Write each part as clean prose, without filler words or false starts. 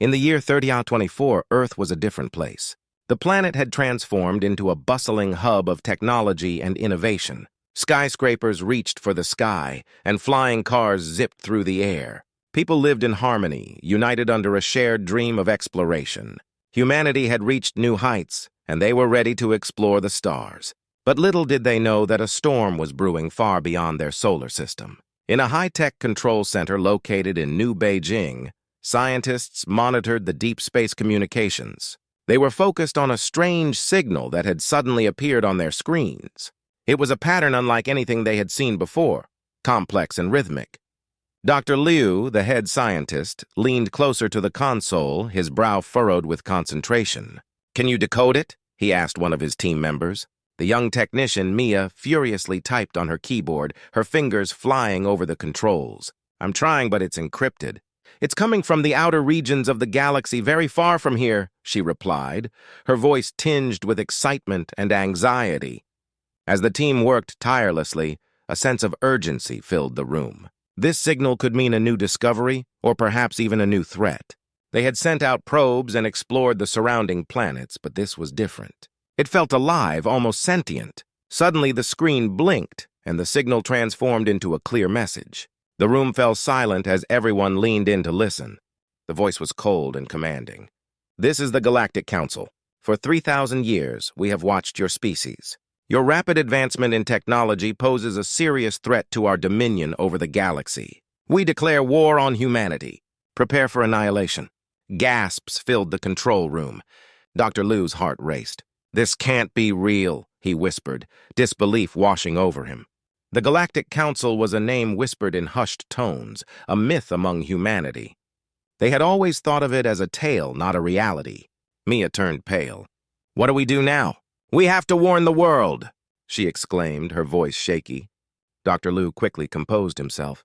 In the year 3024, Earth was a different place. The planet had transformed into a bustling hub of technology and innovation. Skyscrapers reached for the sky, and flying cars zipped through the air. People lived in harmony, united under a shared dream of exploration. Humanity had reached new heights, and they were ready to explore the stars. But little did they know that a storm was brewing far beyond their solar system. In a high-tech control center located in New Beijing, scientists monitored the deep space communications. They were focused on a strange signal that had suddenly appeared on their screens. It was a pattern unlike anything they had seen before, complex and rhythmic. Dr. Liu, the head scientist, leaned closer to the console, his brow furrowed with concentration. "Can you decode it?" he asked one of his team members. The young technician, Mia, furiously typed on her keyboard, her fingers flying over the controls. "I'm trying, but it's encrypted." "It's coming from the outer regions of the galaxy very far from here," she replied, her voice tinged with excitement and anxiety. As the team worked tirelessly, a sense of urgency filled the room. This signal could mean a new discovery, or perhaps even a new threat. They had sent out probes and explored the surrounding planets, but this was different. It felt alive, almost sentient. Suddenly the screen blinked, and the signal transformed into a clear message. The room fell silent as everyone leaned in to listen. The voice was cold and commanding. "This is the Galactic Council. For 3,000 years, we have watched your species. Your rapid advancement in technology poses a serious threat to our dominion over the galaxy. We declare war on humanity. Prepare for annihilation." Gasps filled the control room. Dr. Liu's heart raced. "This can't be real," he whispered, disbelief washing over him. The Galactic Council was a name whispered in hushed tones, a myth among humanity. They had always thought of it as a tale, not a reality. Mia turned pale. "What do we do now?" "We have to warn the world," she exclaimed, her voice shaky. Dr. Liu quickly composed himself.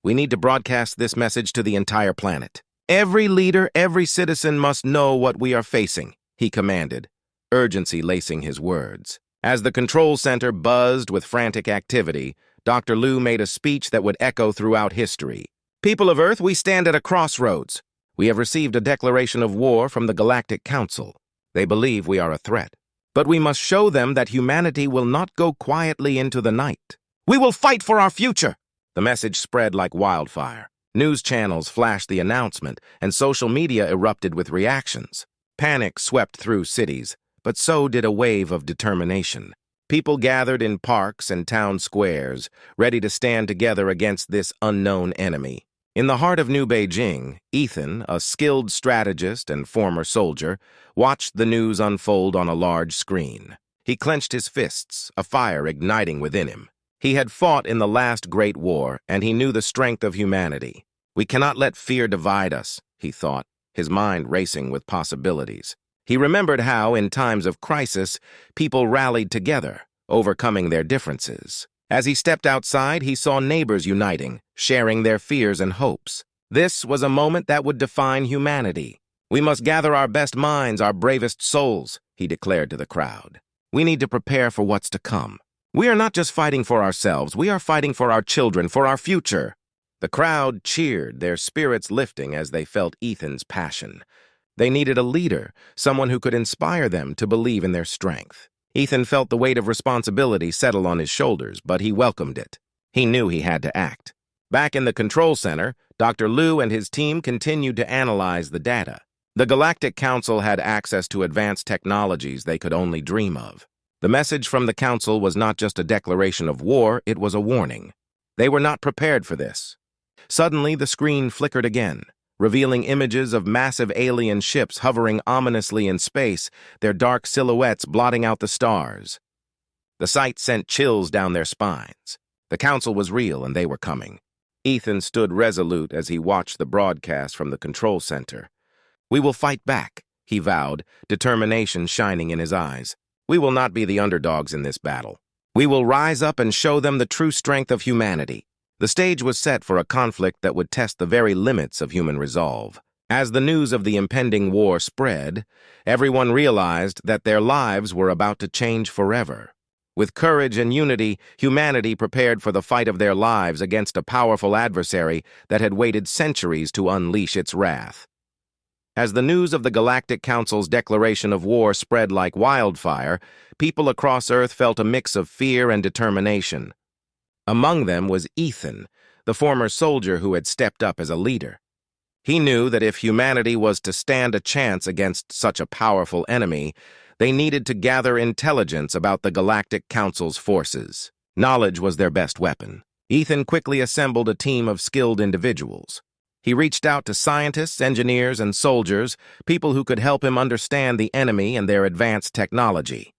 "We need to broadcast this message to the entire planet. Every leader, every citizen must know what we are facing," he commanded, urgency lacing his words. As the control center buzzed with frantic activity, Dr. Liu made a speech that would echo throughout history. "People of Earth, we stand at a crossroads. We have received a declaration of war from the Galactic Council. They believe we are a threat. But we must show them that humanity will not go quietly into the night. We will fight for our future." The message spread like wildfire. News channels flashed the announcement, and social media erupted with reactions. Panic swept through cities, but so did a wave of determination. People gathered in parks and town squares, ready to stand together against this unknown enemy. In the heart of New Beijing, Ethan, a skilled strategist and former soldier, watched the news unfold on a large screen. He clenched his fists, a fire igniting within him. He had fought in the last great war, and he knew the strength of humanity. "We cannot let fear divide us," he thought, his mind racing with possibilities. He remembered how, in times of crisis, people rallied together, overcoming their differences. As he stepped outside, he saw neighbors uniting, sharing their fears and hopes. This was a moment that would define humanity. "We must gather our best minds, our bravest souls," he declared to the crowd. "We need to prepare for what's to come. We are not just fighting for ourselves, we are fighting for our children, for our future." The crowd cheered, their spirits lifting as they felt Ethan's passion. They needed a leader, someone who could inspire them to believe in their strength. Ethan felt the weight of responsibility settle on his shoulders, but he welcomed it. He knew he had to act. Back in the control center, Dr. Liu and his team continued to analyze the data. The Galactic Council had access to advanced technologies they could only dream of. The message from the Council was not just a declaration of war, it was a warning. They were not prepared for this. Suddenly, the screen flickered again, revealing images of massive alien ships hovering ominously in space, their dark silhouettes blotting out the stars. The sight sent chills down their spines. The Council was real, and they were coming. Ethan stood resolute as he watched the broadcast from the control center. "We will fight back," he vowed, determination shining in his eyes. "We will not be the underdogs in this battle. We will rise up and show them the true strength of humanity." The stage was set for a conflict that would test the very limits of human resolve. As the news of the impending war spread, everyone realized that their lives were about to change forever. With courage and unity, humanity prepared for the fight of their lives against a powerful adversary that had waited centuries to unleash its wrath. As the news of the Galactic Council's declaration of war spread like wildfire, people across Earth felt a mix of fear and determination. Among them was Ethan, the former soldier who had stepped up as a leader. He knew that if humanity was to stand a chance against such a powerful enemy, they needed to gather intelligence about the Galactic Council's forces. Knowledge was their best weapon. Ethan quickly assembled a team of skilled individuals. He reached out to scientists, engineers, and soldiers, people who could help him understand the enemy and their advanced technology.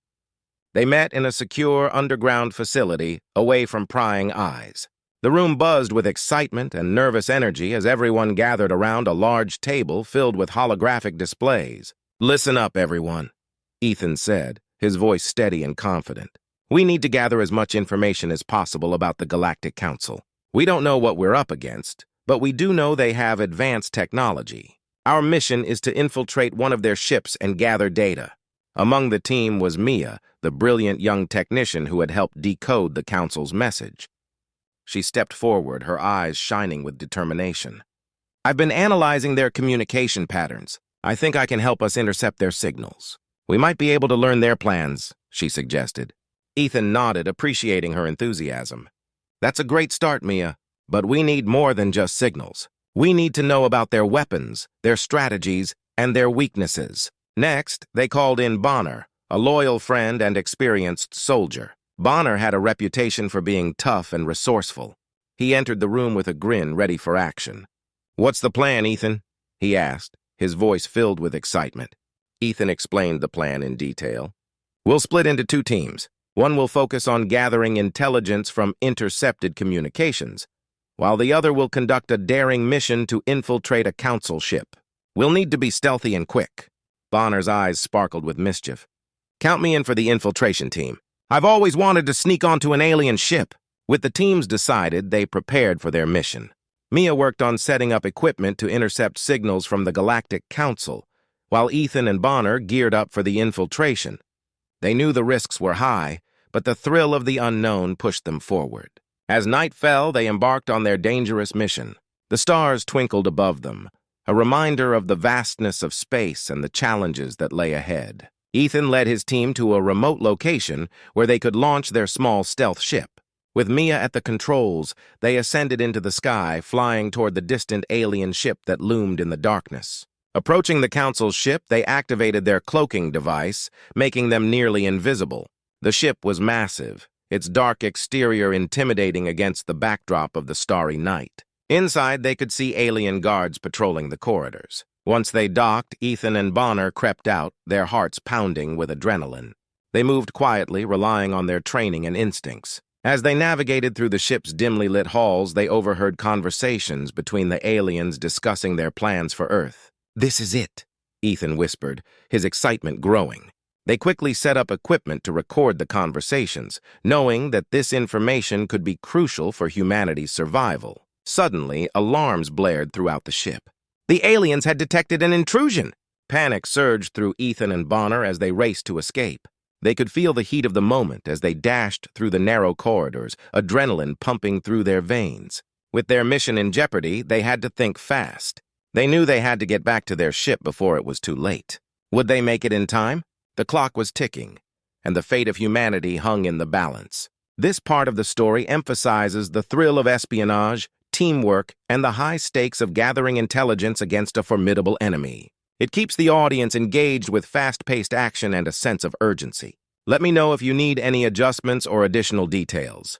They met in a secure underground facility, away from prying eyes. The room buzzed with excitement and nervous energy as everyone gathered around a large table filled with holographic displays. "Listen up, everyone," Ethan said, his voice steady and confident. "We need to gather as much information as possible about the Galactic Council. We don't know what we're up against, but we do know they have advanced technology. Our mission is to infiltrate one of their ships and gather data." Among the team was Mia, the brilliant young technician who had helped decode the Council's message. She stepped forward, her eyes shining with determination. "I've been analyzing their communication patterns. I think I can help us intercept their signals. We might be able to learn their plans," she suggested. Ethan nodded, appreciating her enthusiasm. "That's a great start, Mia, but we need more than just signals. We need to know about their weapons, their strategies, and their weaknesses." Next, they called in Bonner, a loyal friend and experienced soldier. Bonner had a reputation for being tough and resourceful. He entered the room with a grin, ready for action. "What's the plan, Ethan?" he asked, his voice filled with excitement. Ethan explained the plan in detail. "We'll split into 2 teams. One will focus on gathering intelligence from intercepted communications, while the other will conduct a daring mission to infiltrate a council ship. We'll need to be stealthy and quick." Bonner's eyes sparkled with mischief. "Count me in for the infiltration team. I've always wanted to sneak onto an alien ship." With the teams decided, they prepared for their mission. Mia worked on setting up equipment to intercept signals from the Galactic Council, while Ethan and Bonner geared up for the infiltration. They knew the risks were high, but the thrill of the unknown pushed them forward. As night fell, they embarked on their dangerous mission. The stars twinkled above them, a reminder of the vastness of space and the challenges that lay ahead. Ethan led his team to a remote location where they could launch their small stealth ship. With Mia at the controls, they ascended into the sky, flying toward the distant alien ship that loomed in the darkness. Approaching the Council's ship, they activated their cloaking device, making them nearly invisible. The ship was massive, its dark exterior intimidating against the backdrop of the starry night. Inside, they could see alien guards patrolling the corridors. Once they docked, Ethan and Bonner crept out, their hearts pounding with adrenaline. They moved quietly, relying on their training and instincts. As they navigated through the ship's dimly lit halls, they overheard conversations between the aliens discussing their plans for Earth. "This is it," Ethan whispered, his excitement growing. They quickly set up equipment to record the conversations, knowing that this information could be crucial for humanity's survival. Suddenly, alarms blared throughout the ship. The aliens had detected an intrusion. Panic surged through Ethan and Bonner as they raced to escape. They could feel the heat of the moment as they dashed through the narrow corridors, adrenaline pumping through their veins. With their mission in jeopardy, they had to think fast. They knew they had to get back to their ship before it was too late. Would they make it in time? The clock was ticking, and the fate of humanity hung in the balance. This part of the story emphasizes the thrill of espionage, teamwork, and the high stakes of gathering intelligence against a formidable enemy. It keeps the audience engaged with fast-paced action and a sense of urgency. Let me know if you need any adjustments or additional details.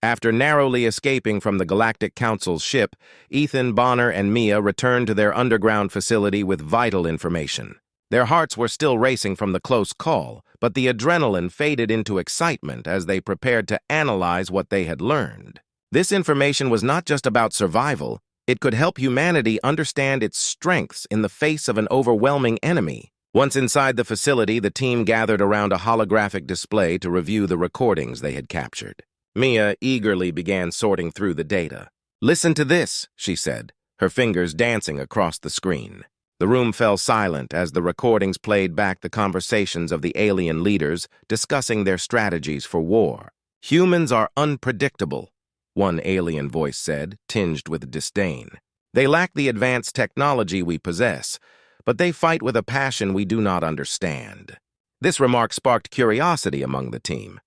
After narrowly escaping from the Galactic Council's ship, Ethan, Bonner, and Mia returned to their underground facility with vital information. Their hearts were still racing from the close call, but the adrenaline faded into excitement as they prepared to analyze what they had learned. This information was not just about survival. It could help humanity understand its strengths in the face of an overwhelming enemy. Once inside the facility, the team gathered around a holographic display to review the recordings they had captured. Mia eagerly began sorting through the data. "Listen to this," she said, her fingers dancing across the screen. The room fell silent as the recordings played back the conversations of the alien leaders discussing their strategies for war. "Humans are unpredictable," one alien voice said, tinged with disdain. They lack the advanced technology we possess, but they fight with a passion we do not understand. This remark sparked curiosity among the team.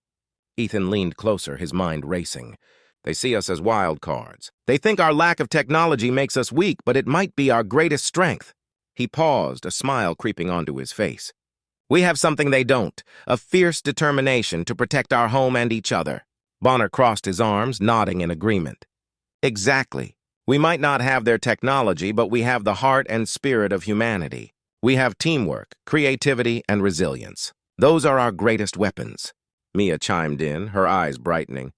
Ethan leaned closer, his mind racing. They see us as wild cards. They think our lack of technology makes us weak, but it might be our greatest strength. He paused, a smile creeping onto his face. We have something they don't, a fierce determination to protect our home and each other. Bonner crossed his arms, nodding in agreement. Exactly. We might not have their technology, but we have the heart and spirit of humanity. We have teamwork, creativity, and resilience. Those are our greatest weapons. Mia chimed in, her eyes brightening.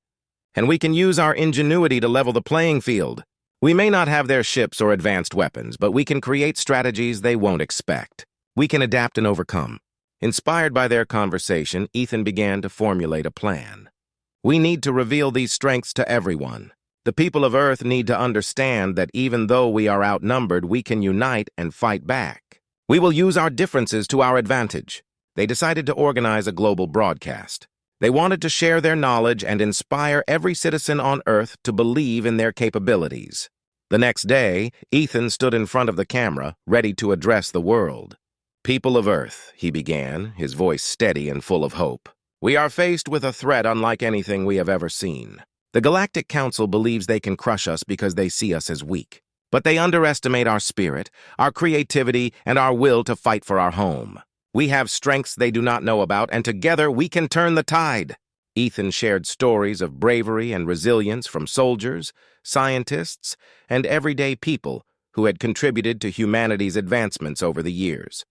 And we can use our ingenuity to level the playing field. We may not have their ships or advanced weapons, but we can create strategies they won't expect. We can adapt and overcome. Inspired by their conversation, Ethan began to formulate a plan. We need to reveal these strengths to everyone. The people of Earth need to understand that even though we are outnumbered, we can unite and fight back. We will use our differences to our advantage. They decided to organize a global broadcast. They wanted to share their knowledge and inspire every citizen on Earth to believe in their capabilities. The next day, Ethan stood in front of the camera, ready to address the world. People of Earth, he began, his voice steady and full of hope. We are faced with a threat unlike anything we have ever seen. The Galactic Council believes they can crush us because they see us as weak. But they underestimate our spirit, our creativity, and our will to fight for our home. We have strengths they do not know about, and together we can turn the tide. Ethan shared stories of bravery and resilience from soldiers, scientists, and everyday people who had contributed to humanity's advancements over the years.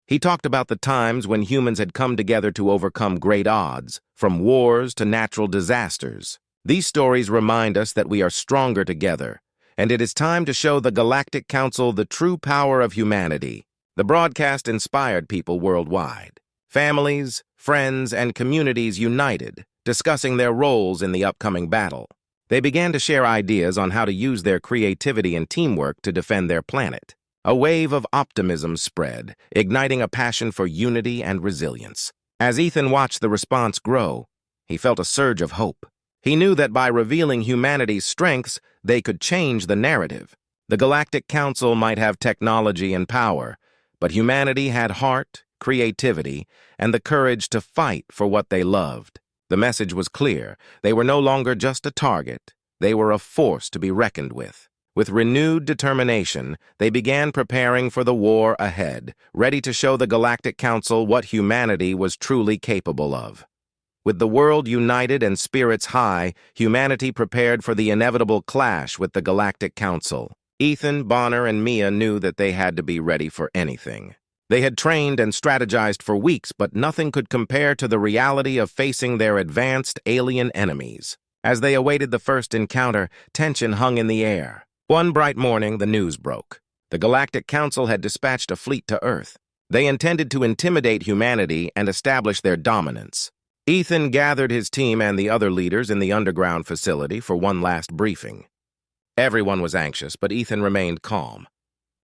He talked about the times when humans had come together to overcome great odds, from wars to natural disasters. These stories remind us that we are stronger together, and it is time to show the Galactic Council the true power of humanity. The broadcast inspired people worldwide. Families, friends, and communities united, discussing their roles in the upcoming battle. They began to share ideas on how to use their creativity and teamwork to defend their planet. A wave of optimism spread, igniting a passion for unity and resilience. As Ethan watched the response grow, he felt a surge of hope. He knew that by revealing humanity's strengths, they could change the narrative. The Galactic Council might have technology and power, but humanity had heart, creativity, and the courage to fight for what they loved. The message was clear. They were no longer just a target. They were a force to be reckoned with. With renewed determination, they began preparing for the war ahead, ready to show the Galactic Council what humanity was truly capable of. With the world united and spirits high, humanity prepared for the inevitable clash with the Galactic Council. Ethan, Bonner, and Mia knew that they had to be ready for anything. They had trained and strategized for weeks, but nothing could compare to the reality of facing their advanced alien enemies. As they awaited the first encounter, tension hung in the air. One bright morning, the news broke. The Galactic Council had dispatched a fleet to Earth. They intended to intimidate humanity and establish their dominance. Ethan gathered his team and the other leaders in the underground facility for one last briefing. Everyone was anxious, but Ethan remained calm.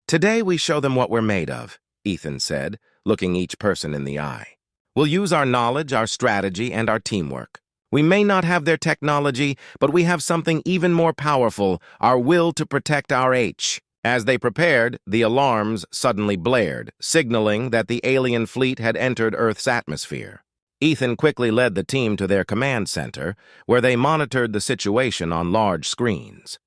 Today we show them what we're made of, Ethan said, looking each person in the eye. We'll use our knowledge, our strategy, and our teamwork. We may not have their technology, but we have something even more powerful, our will to protect our H. As they prepared, the alarms suddenly blared, signaling that the alien fleet had entered Earth's atmosphere. Ethan quickly led the team to their command center, where they monitored the situation on large screens.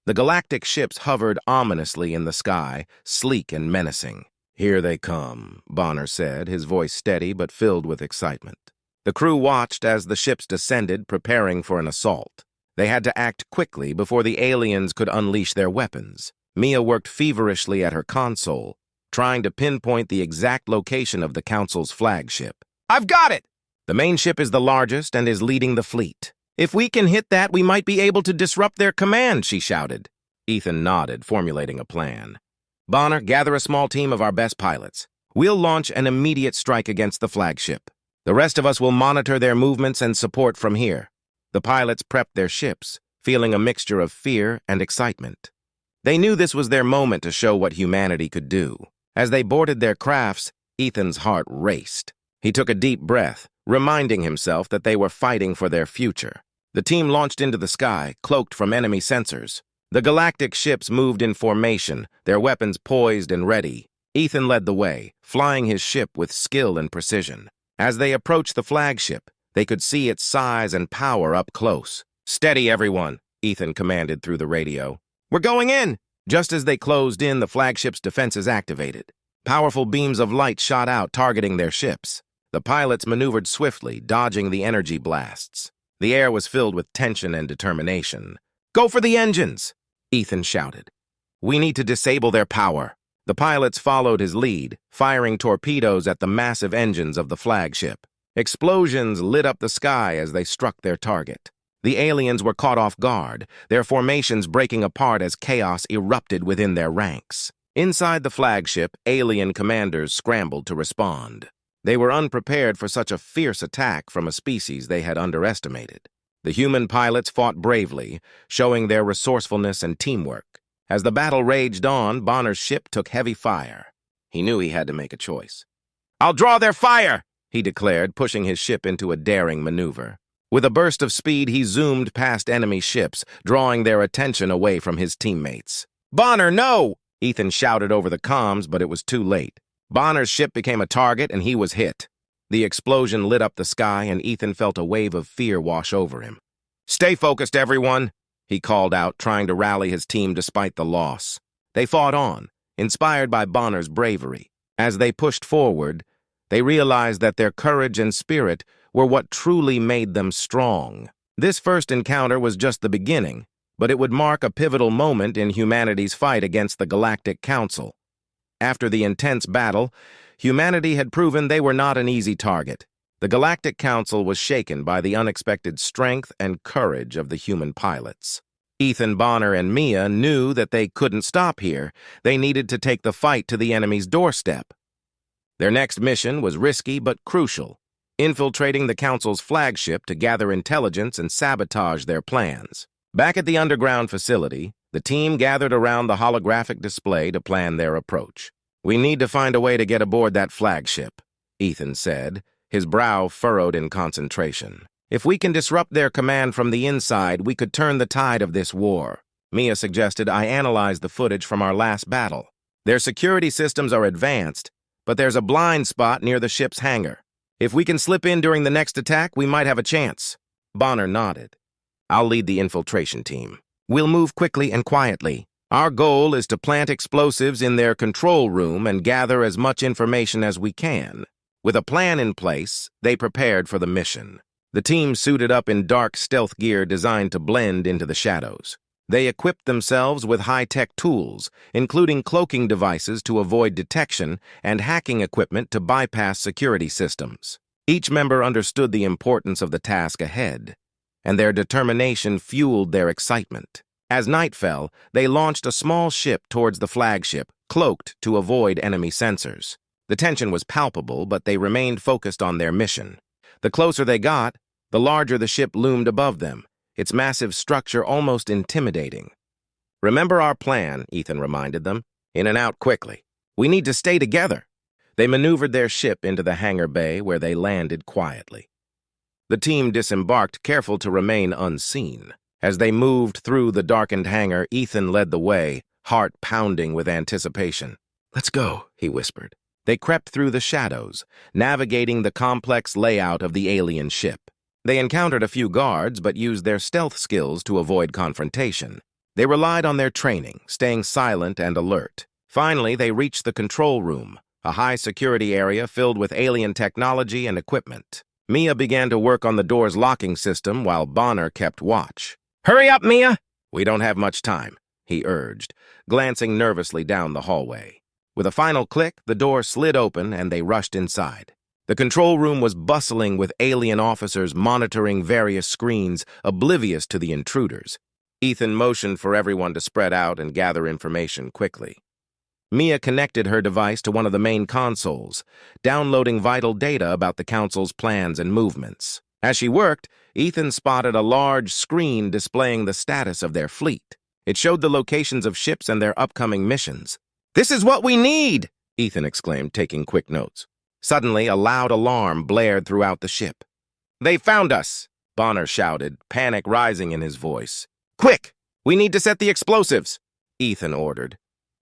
The galactic ships hovered ominously in the sky, sleek and menacing. "Here they come," Bonner said, his voice steady but filled with excitement. The crew watched as the ships descended, preparing for an assault. They had to act quickly before the aliens could unleash their weapons. Mia worked feverishly at her console, trying to pinpoint the exact location of the Council's flagship. "I've got it!" The main ship is the largest and is leading the fleet. "If we can hit that, we might be able to disrupt their command," she shouted. Ethan nodded, formulating a plan. "Bonner, gather a small team of our best pilots. We'll launch an immediate strike against the flagship. The rest of us will monitor their movements and support from here." The pilots prepped their ships, feeling a mixture of fear and excitement. They knew this was their moment to show what humanity could do. As they boarded their crafts, Ethan's heart raced. He took a deep breath, reminding himself that they were fighting for their future. The team launched into the sky, cloaked from enemy sensors. The galactic ships moved in formation, their weapons poised and ready. Ethan led the way, flying his ship with skill and precision. As they approached the flagship, they could see its size and power up close. "Steady, everyone," Ethan commanded through the radio. "We're going in!" Just as they closed in, the flagship's defenses activated. Powerful beams of light shot out, targeting their ships. The pilots maneuvered swiftly, dodging the energy blasts. The air was filled with tension and determination. "Go for the engines!" Ethan shouted. "We need to disable their power." The pilots followed his lead, firing torpedoes at the massive engines of the flagship. Explosions lit up the sky as they struck their target. The aliens were caught off guard, their formations breaking apart as chaos erupted within their ranks. Inside the flagship, alien commanders scrambled to respond. They were unprepared for such a fierce attack from a species they had underestimated. The human pilots fought bravely, showing their resourcefulness and teamwork. As the battle raged on, Bonner's ship took heavy fire. He knew he had to make a choice. "I'll draw their fire!" he declared, pushing his ship into a daring maneuver. With a burst of speed, he zoomed past enemy ships, drawing their attention away from his teammates. "Bonner, no!" Ethan shouted over the comms, but it was too late. Bonner's ship became a target, and he was hit. The explosion lit up the sky, and Ethan felt a wave of fear wash over him. "Stay focused, everyone," he called out, trying to rally his team despite the loss. They fought on, inspired by Bonner's bravery. As they pushed forward, they realized that their courage and spirit were what truly made them strong. This first encounter was just the beginning, but it would mark a pivotal moment in humanity's fight against the Galactic Council. After the intense battle, humanity had proven they were not an easy target. The Galactic Council was shaken by the unexpected strength and courage of the human pilots. Ethan, Bonner, and Mia knew that they couldn't stop here. They needed to take the fight to the enemy's doorstep. Their next mission was risky but crucial, infiltrating the Council's flagship to gather intelligence and sabotage their plans. Back at the underground facility, the team gathered around the holographic display to plan their approach. "We need to find a way to get aboard that flagship," Ethan said, his brow furrowed in concentration. "If we can disrupt their command from the inside, we could turn the tide of this war." Mia suggested I analyze the footage from our last battle. "Their security systems are advanced, but there's a blind spot near the ship's hangar. If we can slip in during the next attack, we might have a chance." Bonner nodded. "I'll lead the infiltration team. We'll move quickly and quietly. Our goal is to plant explosives in their control room and gather as much information as we can." With a plan in place, they prepared for the mission. The team suited up in dark stealth gear designed to blend into the shadows. They equipped themselves with high-tech tools, including cloaking devices to avoid detection and hacking equipment to bypass security systems. Each member understood the importance of the task ahead, and their determination fueled their excitement. As night fell, they launched a small ship towards the flagship, cloaked to avoid enemy sensors. The tension was palpable, but they remained focused on their mission. The closer they got, the larger the ship loomed above them, its massive structure almost intimidating. "Remember our plan," Ethan reminded them. "In and out quickly. We need to stay together." They maneuvered their ship into the hangar bay, where they landed quietly. The team disembarked, careful to remain unseen. As they moved through the darkened hangar, Ethan led the way, heart pounding with anticipation. "Let's go," he whispered. They crept through the shadows, navigating the complex layout of the alien ship. They encountered a few guards, but used their stealth skills to avoid confrontation. They relied on their training, staying silent and alert. Finally, they reached the control room, a high-security area filled with alien technology and equipment. Mia began to work on the door's locking system while Bonner kept watch. "Hurry up, Mia!" "We don't have much time," he urged, glancing nervously down the hallway. With a final click, the door slid open and they rushed inside. The control room was bustling with alien officers monitoring various screens, oblivious to the intruders. Ethan motioned for everyone to spread out and gather information quickly. Mia connected her device to one of the main consoles, downloading vital data about the Council's plans and movements. As she worked, Ethan spotted a large screen displaying the status of their fleet. It showed the locations of ships and their upcoming missions. "This is what we need!" Ethan exclaimed, taking quick notes. Suddenly, a loud alarm blared throughout the ship. "They found us!" Bonner shouted, panic rising in his voice. "Quick! "We need to set the explosives," Ethan ordered.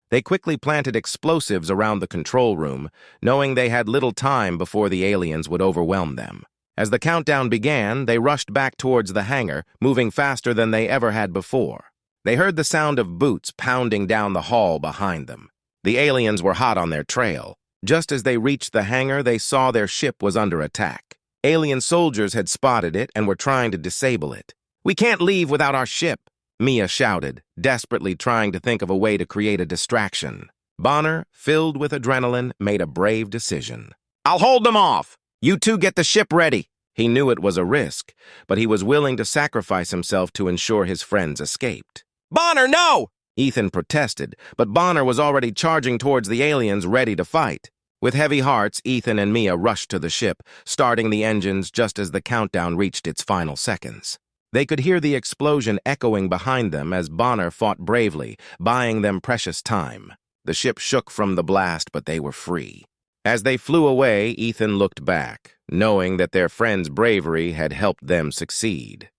They quickly planted explosives around the control room, knowing they had little time before the aliens would overwhelm them. As the countdown began, they rushed back towards the hangar, moving faster than they ever had before. They heard the sound of boots pounding down the hall behind them. The aliens were hot on their trail. Just as they reached the hangar, they saw their ship was under attack. Alien soldiers had spotted it and were trying to disable it. "We can't leave without our ship," Mia shouted, desperately trying to think of a way to create a distraction. Bonner, filled with adrenaline, made a brave decision. "I'll hold them off! You two get the ship ready!" He knew it was a risk, but he was willing to sacrifice himself to ensure his friends escaped. "Bonner, no!" Ethan protested, but Bonner was already charging towards the aliens, ready to fight. With heavy hearts, Ethan and Mia rushed to the ship, starting the engines just as the countdown reached its final seconds. They could hear the explosion echoing behind them as Bonner fought bravely, buying them precious time. The ship shook from the blast, but they were free. As they flew away, Ethan looked back, knowing that their friend's bravery had helped them succeed.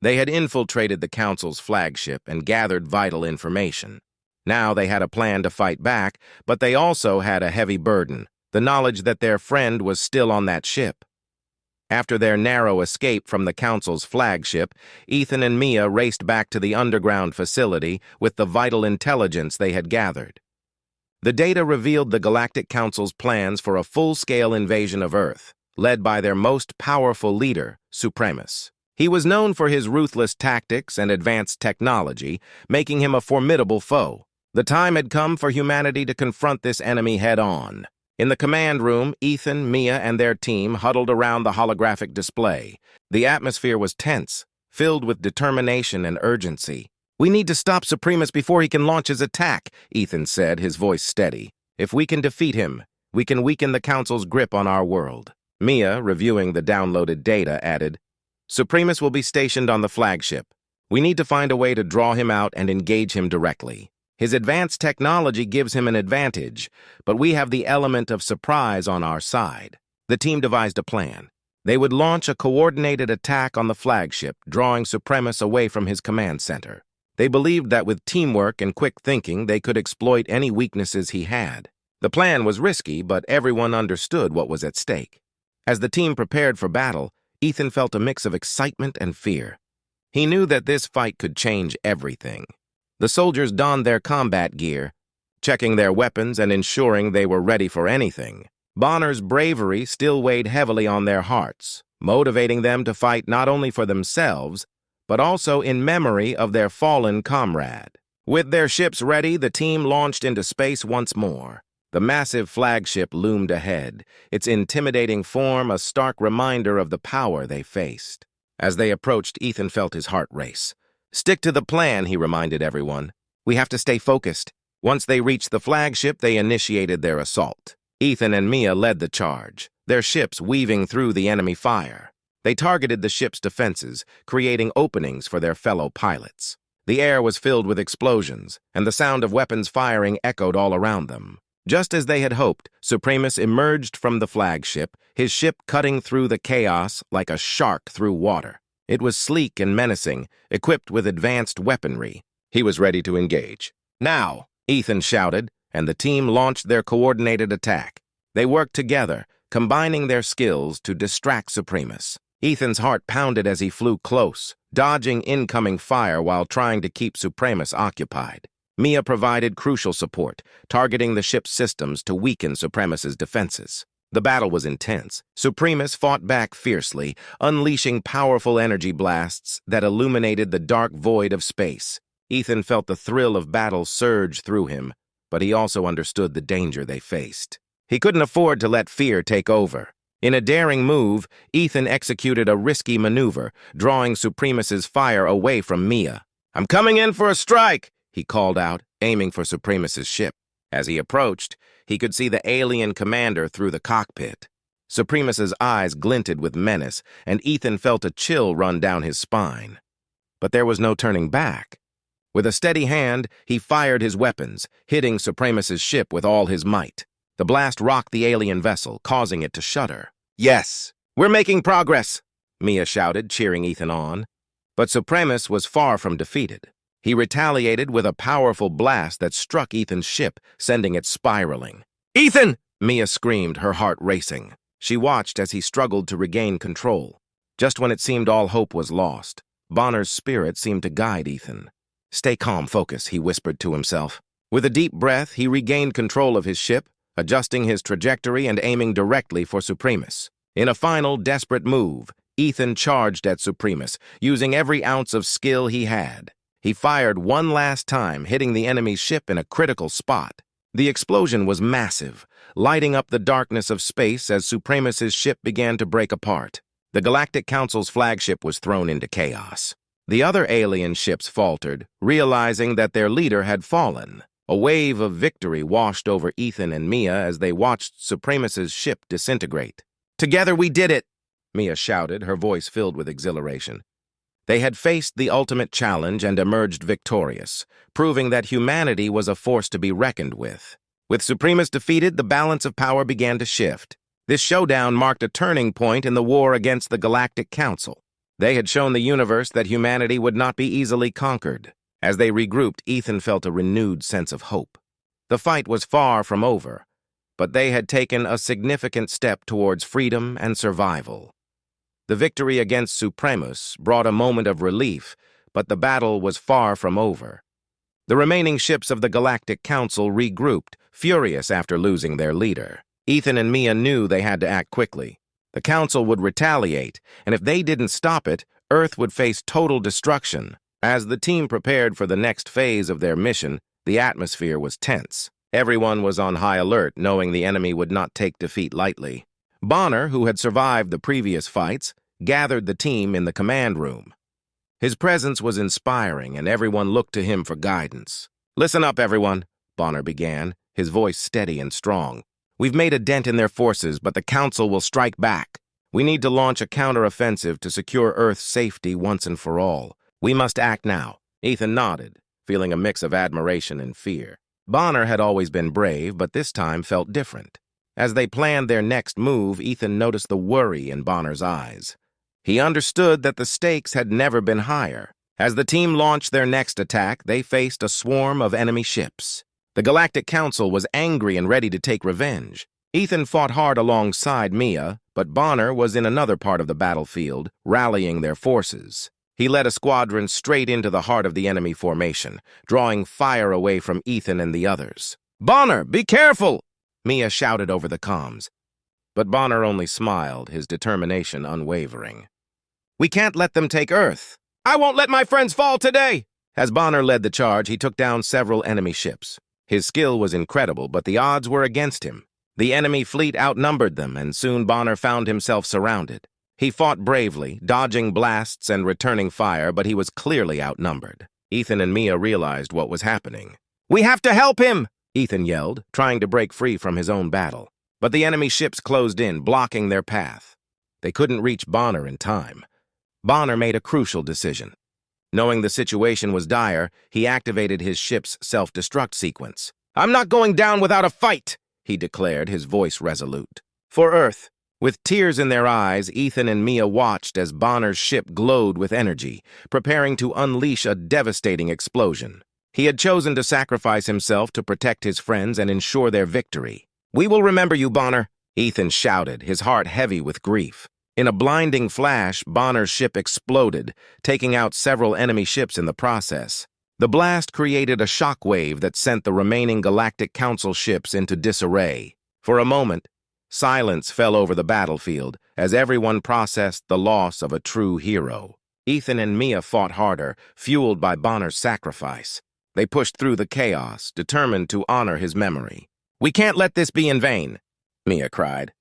They had infiltrated the Council's flagship and gathered vital information. Now they had a plan to fight back, but they also had a heavy burden, the knowledge that their friend was still on that ship. After their narrow escape from the Council's flagship, Ethan and Mia raced back to the underground facility with the vital intelligence they had gathered. The data revealed the Galactic Council's plans for a full-scale invasion of Earth, led by their most powerful leader, Supremus. He was known for his ruthless tactics and advanced technology, making him a formidable foe. The time had come for humanity to confront this enemy head-on. In the command room, Ethan, Mia, and their team huddled around the holographic display. The atmosphere was tense, filled with determination and urgency. "We need to stop Supremus before he can launch his attack," Ethan said, his voice steady. "If we can defeat him, we can weaken the Council's grip on our world." Mia, reviewing the downloaded data, added, "Supremus will be stationed on the flagship. We need to find a way to draw him out and engage him directly. His advanced technology gives him an advantage, but we have the element of surprise on our side." The team devised a plan. They would launch a coordinated attack on the flagship, drawing Supremus away from his command center. They believed that with teamwork and quick thinking, they could exploit any weaknesses he had. The plan was risky, but everyone understood what was at stake. As the team prepared for battle, Ethan felt a mix of excitement and fear. He knew that this fight could change everything. The soldiers donned their combat gear, checking their weapons and ensuring they were ready for anything. Bonner's bravery still weighed heavily on their hearts, motivating them to fight not only for themselves, but also in memory of their fallen comrade. With their ships ready, the team launched into space once more. The massive flagship loomed ahead, its intimidating form a stark reminder of the power they faced. As they approached, Ethan felt his heart race. "Stick to the plan," he reminded everyone. "We have to stay focused." Once they reached the flagship, they initiated their assault. Ethan and Mia led the charge, their ships weaving through the enemy fire. They targeted the ship's defenses, creating openings for their fellow pilots. The air was filled with explosions, and the sound of weapons firing echoed all around them. Just as they had hoped, Supremus emerged from the flagship, his ship cutting through the chaos like a shark through water. It was sleek and menacing, equipped with advanced weaponry. He was ready to engage. "Now!" Ethan shouted, and the team launched their coordinated attack. They worked together, combining their skills to distract Supremus. Ethan's heart pounded as he flew close, dodging incoming fire while trying to keep Supremus occupied. Mia provided crucial support, targeting the ship's systems to weaken Supremus's defenses. The battle was intense. Supremus fought back fiercely, unleashing powerful energy blasts that illuminated the dark void of space. Ethan felt the thrill of battle surge through him, but he also understood the danger they faced. He couldn't afford to let fear take over. In a daring move, Ethan executed a risky maneuver, drawing Supremus's fire away from Mia. "I'm coming in for a strike!" he called out, aiming for Supremus's ship. As he approached, he could see the alien commander through the cockpit. Supremus's eyes glinted with menace, and Ethan felt a chill run down his spine. But there was no turning back. With a steady hand, he fired his weapons, hitting Supremus's ship with all his might. The blast rocked the alien vessel, causing it to shudder. "Yes, we're making progress," Mia shouted, cheering Ethan on. But Supremus was far from defeated. He retaliated with a powerful blast that struck Ethan's ship, sending it spiraling. "Ethan!" Mia screamed, her heart racing. She watched as he struggled to regain control. Just when it seemed all hope was lost, Bonner's spirit seemed to guide Ethan. "Stay calm, focus," he whispered to himself. With a deep breath, he regained control of his ship, adjusting his trajectory and aiming directly for Supremus. In a final, desperate move, Ethan charged at Supremus, using every ounce of skill he had. He fired one last time, hitting the enemy's ship in a critical spot. The explosion was massive, lighting up the darkness of space as Supremus's ship began to break apart. The Galactic Council's flagship was thrown into chaos. The other alien ships faltered, realizing that their leader had fallen. A wave of victory washed over Ethan and Mia as they watched Supremus's ship disintegrate. "Together we did it!" Mia shouted, her voice filled with exhilaration. They had faced the ultimate challenge and emerged victorious, proving that humanity was a force to be reckoned with. With Supremus defeated, the balance of power began to shift. This showdown marked a turning point in the war against the Galactic Council. They had shown the universe that humanity would not be easily conquered. As they regrouped, Ethan felt a renewed sense of hope. The fight was far from over, but they had taken a significant step towards freedom and survival. The victory against Supremus brought a moment of relief, but the battle was far from over. The remaining ships of the Galactic Council regrouped, furious after losing their leader. Ethan and Mia knew they had to act quickly. The Council would retaliate, and if they didn't stop it, Earth would face total destruction. As the team prepared for the next phase of their mission, the atmosphere was tense. Everyone was on high alert, knowing the enemy would not take defeat lightly. Bonner, who had survived the previous fights, gathered the team in the command room. His presence was inspiring, and everyone looked to him for guidance. "Listen up, everyone," Bonner began, his voice steady and strong. "We've made a dent in their forces, but the Council will strike back. We need to launch a counteroffensive to secure Earth's safety once and for all. We must act now." Ethan nodded, feeling a mix of admiration and fear. Bonner had always been brave, but this time felt different. As they planned their next move, Ethan noticed the worry in Bonner's eyes. He understood that the stakes had never been higher. As the team launched their next attack, they faced a swarm of enemy ships. The Galactic Council was angry and ready to take revenge. Ethan fought hard alongside Mia, but Bonner was in another part of the battlefield, rallying their forces. He led a squadron straight into the heart of the enemy formation, drawing fire away from Ethan and the others. "Bonner, be careful!" Mia shouted over the comms. But Bonner only smiled, his determination unwavering. "We can't let them take Earth. I won't let my friends fall today!" As Bonner led the charge, he took down several enemy ships. His skill was incredible, but the odds were against him. The enemy fleet outnumbered them, and soon Bonner found himself surrounded. He fought bravely, dodging blasts and returning fire, but he was clearly outnumbered. Ethan and Mia realized what was happening. "We have to help him!" Ethan yelled, trying to break free from his own battle. But the enemy ships closed in, blocking their path. They couldn't reach Bonner in time. Bonner made a crucial decision. Knowing the situation was dire, he activated his ship's self-destruct sequence. "I'm not going down without a fight!" he declared, his voice resolute. For Earth. With tears in their eyes, Ethan and Mia watched as Bonner's ship glowed with energy, preparing to unleash a devastating explosion. He had chosen to sacrifice himself to protect his friends and ensure their victory. "We will remember you, Bonner," Ethan shouted, his heart heavy with grief. In a blinding flash, Bonner's ship exploded, taking out several enemy ships in the process. The blast created a shockwave that sent the remaining Galactic Council ships into disarray. For a moment, silence fell over the battlefield as everyone processed the loss of a true hero. Ethan and Mia fought harder, fueled by Bonner's sacrifice. They pushed through the chaos, determined to honor his memory. "We can't let this be in vain," Mia cried.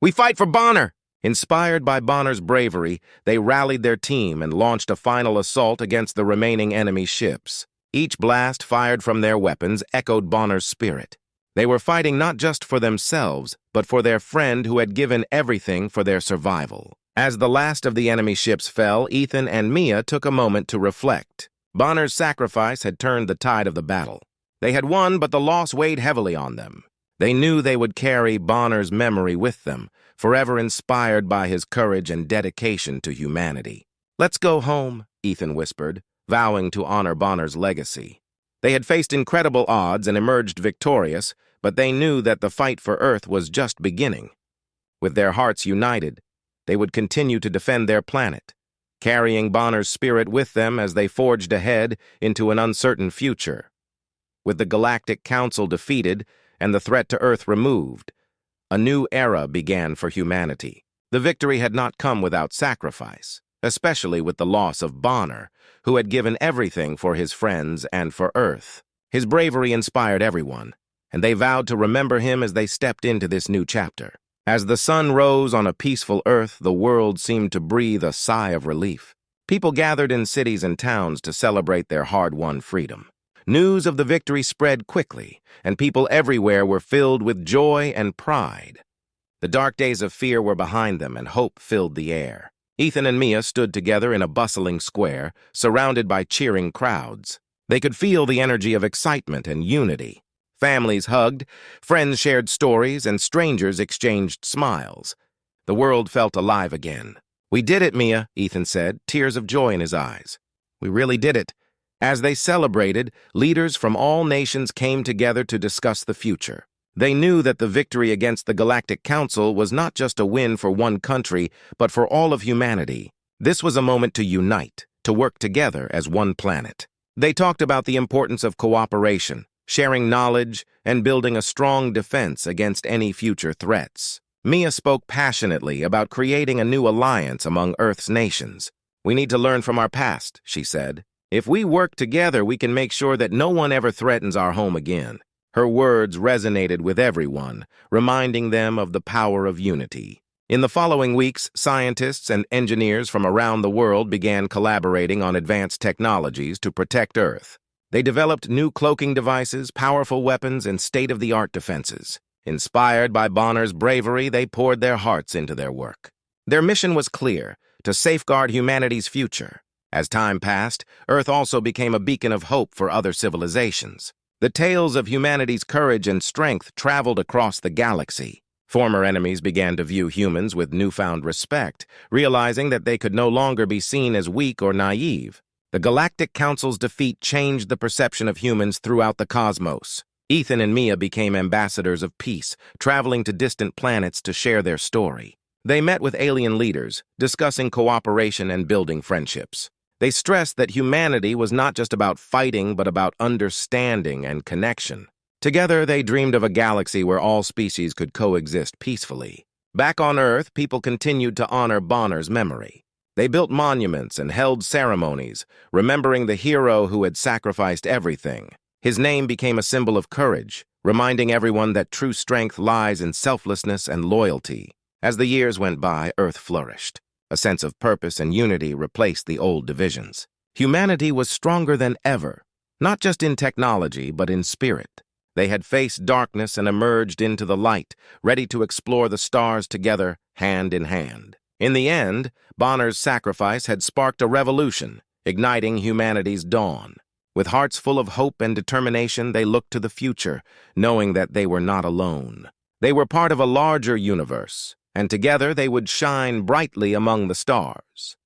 "We fight for Bonner!" Inspired by Bonner's bravery, they rallied their team and launched a final assault against the remaining enemy ships. Each blast fired from their weapons echoed Bonner's spirit. They were fighting not just for themselves, but for their friend who had given everything for their survival. As the last of the enemy ships fell, Ethan and Mia took a moment to reflect. Bonner's sacrifice had turned the tide of the battle. They had won, but the loss weighed heavily on them. They knew they would carry Bonner's memory with them, forever inspired by his courage and dedication to humanity. "Let's go home," Ethan whispered, vowing to honor Bonner's legacy. They had faced incredible odds and emerged victorious, but they knew that the fight for Earth was just beginning. With their hearts united, they would continue to defend their planet, carrying Bonner's spirit with them as they forged ahead into an uncertain future. With the Galactic Council defeated and the threat to Earth removed, a new era began for humanity. The victory had not come without sacrifice, especially with the loss of Bonner, who had given everything for his friends and for Earth. His bravery inspired everyone, and they vowed to remember him as they stepped into this new chapter. As the sun rose on a peaceful Earth, the world seemed to breathe a sigh of relief. People gathered in cities and towns to celebrate their hard-won freedom. News of the victory spread quickly, and people everywhere were filled with joy and pride. The dark days of fear were behind them, and hope filled the air. Ethan and Mia stood together in a bustling square, surrounded by cheering crowds. They could feel the energy of excitement and unity. Families hugged, friends shared stories, and strangers exchanged smiles. The world felt alive again. "We did it, Mia," Ethan said, tears of joy in his eyes. "We really did it." As they celebrated, leaders from all nations came together to discuss the future. They knew that the victory against the Galactic Council was not just a win for one country, but for all of humanity. This was a moment to unite, to work together as one planet. They talked about the importance of cooperation, sharing knowledge, and building a strong defense against any future threats. Mia spoke passionately about creating a new alliance among Earth's nations. "We need to learn from our past," she said. "If we work together, we can make sure that no one ever threatens our home again." Her words resonated with everyone, reminding them of the power of unity. In the following weeks, scientists and engineers from around the world began collaborating on advanced technologies to protect Earth. They developed new cloaking devices, powerful weapons, and state-of-the-art defenses. Inspired by Bonner's bravery, they poured their hearts into their work. Their mission was clear: to safeguard humanity's future. As time passed, Earth also became a beacon of hope for other civilizations. The tales of humanity's courage and strength traveled across the galaxy. Former enemies began to view humans with newfound respect, realizing that they could no longer be seen as weak or naive. The Galactic Council's defeat changed the perception of humans throughout the cosmos. Ethan and Mia became ambassadors of peace, traveling to distant planets to share their story. They met with alien leaders, discussing cooperation and building friendships. They stressed that humanity was not just about fighting, but about understanding and connection. Together, they dreamed of a galaxy where all species could coexist peacefully. Back on Earth, people continued to honor Bonner's memory. They built monuments and held ceremonies, remembering the hero who had sacrificed everything. His name became a symbol of courage, reminding everyone that true strength lies in selflessness and loyalty. As the years went by, Earth flourished. A sense of purpose and unity replaced the old divisions. Humanity was stronger than ever, not just in technology, but in spirit. They had faced darkness and emerged into the light, ready to explore the stars together, hand in hand. In the end, Bonner's sacrifice had sparked a revolution, igniting humanity's dawn. With hearts full of hope and determination, they looked to the future, knowing that they were not alone. They were part of a larger universe, and together they would shine brightly among the stars.